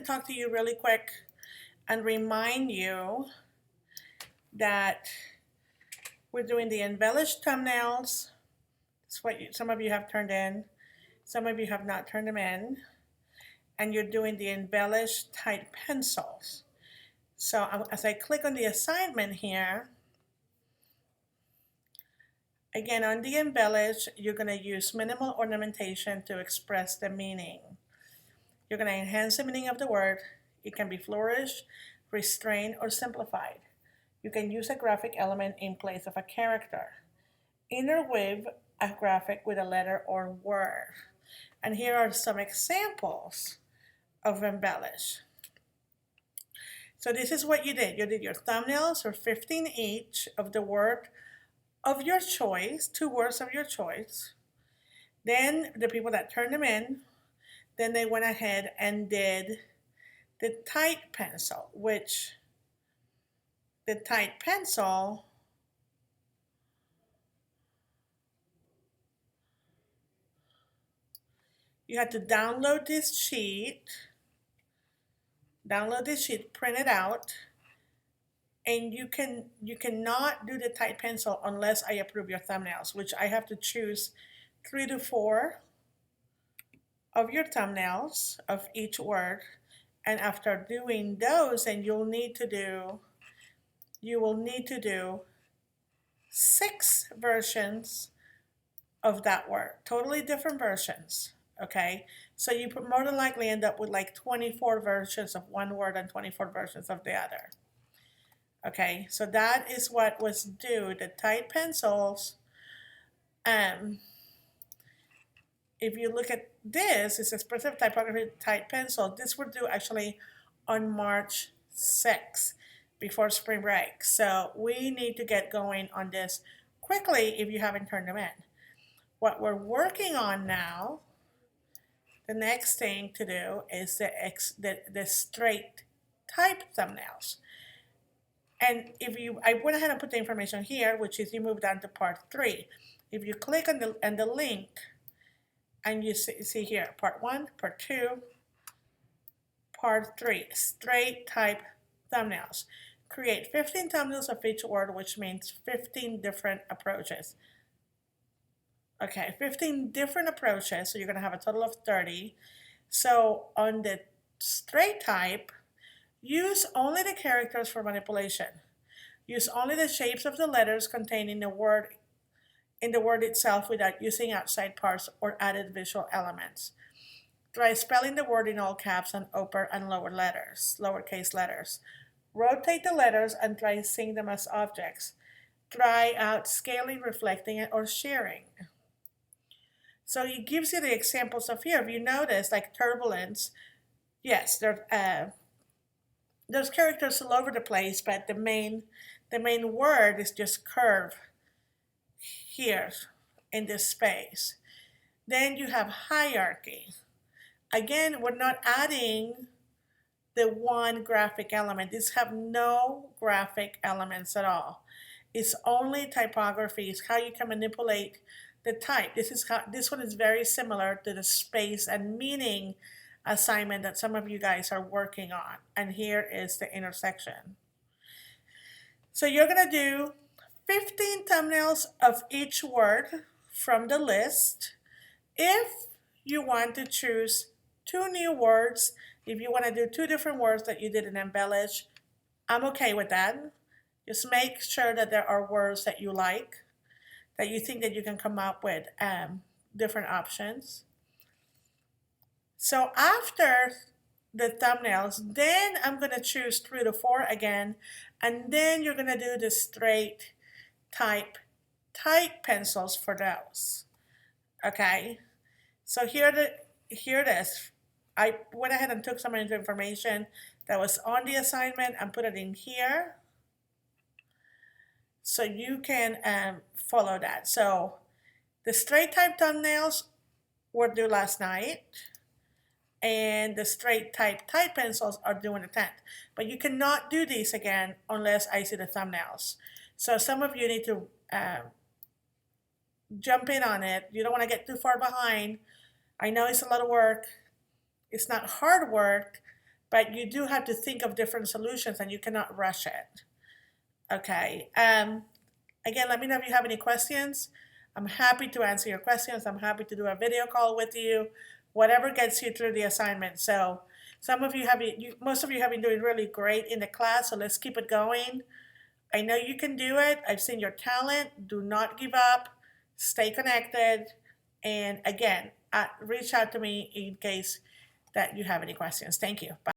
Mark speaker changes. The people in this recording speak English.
Speaker 1: talk to you really quick and remind you that we're doing the embellished thumbnails. That's what some of you have turned in. Some of you have not turned them in. And you're doing the embellished type pencils. So as I click on the assignment here, again on the embellish, you're going to use minimal ornamentation to express the meaning. You're going to enhance the meaning of the word. It can be flourished, restrained, or simplified. You can use a graphic element in place of a character. Interweave a graphic with a letter or word. And here are some examples of embellish. So this is what you did. You did your thumbnails, or 15 each of the word of your choice, 2 words of your choice. Then the people that turned them in, then they went ahead and did the type pencil, which the type pencil you had to download this sheet, print it out, and you cannot do the type pencil unless I approve your thumbnails, which I have to choose 3 to 4 of your thumbnails of each word. And after doing those, and you will need to do 6 versions of that word, totally different versions. Okay, so you more than likely end up with like 24 versions of one word and 24 versions of the other. Okay, so that is what was due. The type pencils, if you look at this, it's Expressive Typography type pencil. This were due actually on March 6th, before spring break. So we need to get going on this quickly if you haven't turned them in. What we're working on now, the next thing to do is the straight type thumbnails. And I went ahead and put the information here, which is you move down to part 3. If you click on the link, and you see here, part 1, part 2, part 3, straight type thumbnails. Create 15 thumbnails of each word, which means 15 different approaches. Okay, 15 different approaches, so you're going to have a total of 30. So on the straight type, use only the characters for manipulation. Use only the shapes of the letters contained in the word itself without using outside parts or added visual elements. Try spelling the word in all caps and upper and lowercase letters. Rotate the letters and try seeing them as objects. Try out scaling, reflecting, or shearing. So it gives you the examples of here. If you notice, like turbulence, yes, there's characters all over the place, but the main word is just curve here in this space. Then you have hierarchy. Again, we're not adding the one graphic element. These have no graphic elements at all. It's only typography. It's how you can manipulate the type. This one is very similar to the space and meaning assignment that some of you guys are working on. And here is the intersection. So you're going to do 15 thumbnails of each word from the list. If you want to choose 2 new words, if you want to do 2 different words that you didn't embellish, I'm okay with that. Just make sure that there are words that you like, that you think that you can come up with different options. So after the thumbnails, then I'm going to choose 3 to 4 again, and then you're going to do the straight type pencils for those. Okay, so here it is. I went ahead and took some of the information that was on the assignment and put it in here, so you can follow that. So the straight type thumbnails were due last night, and the straight type pencils are due on the 10th. But you cannot do these again unless I see the thumbnails. So some of you need to jump in on it. You don't want to get too far behind. I know it's a lot of work. It's not hard work, but you do have to think of different solutions and you cannot rush it. Okay. Again, let me know if you have any questions. I'm happy to answer your questions. I'm happy to do a video call with you, whatever gets you through the assignment. So some of you have, most of you have been doing really great in the class, so let's keep it going. I know you can do it. I've seen your talent. Do not give up. Stay connected. And again, reach out to me in case that you have any questions. Thank you. Bye.